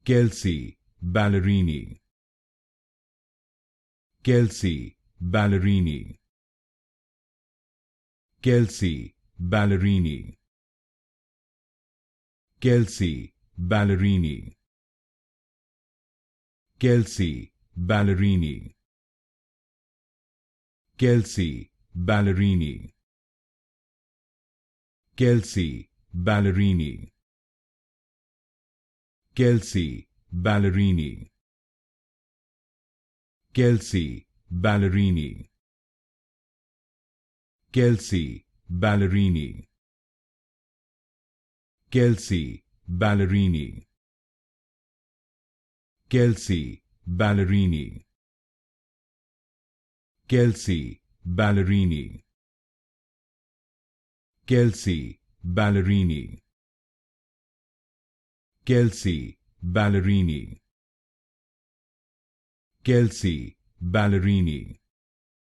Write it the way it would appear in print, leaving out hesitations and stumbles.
Kelsea Ballerini, Kelsea Ballerini, Kelsea Ballerini, Kelsea Ballerini, Kelsea Ballerini, Kelsea Ballerini, Kelsea Ballerini, Kelsea Ballerini, Kelsea Ballerini, Kelsea Ballerini, Kelsea Ballerini, Kelsea Ballerini, Kelsea Ballerini, Kelsea Ballerini, Kelsea Ballerini, Kelsea Ballerini,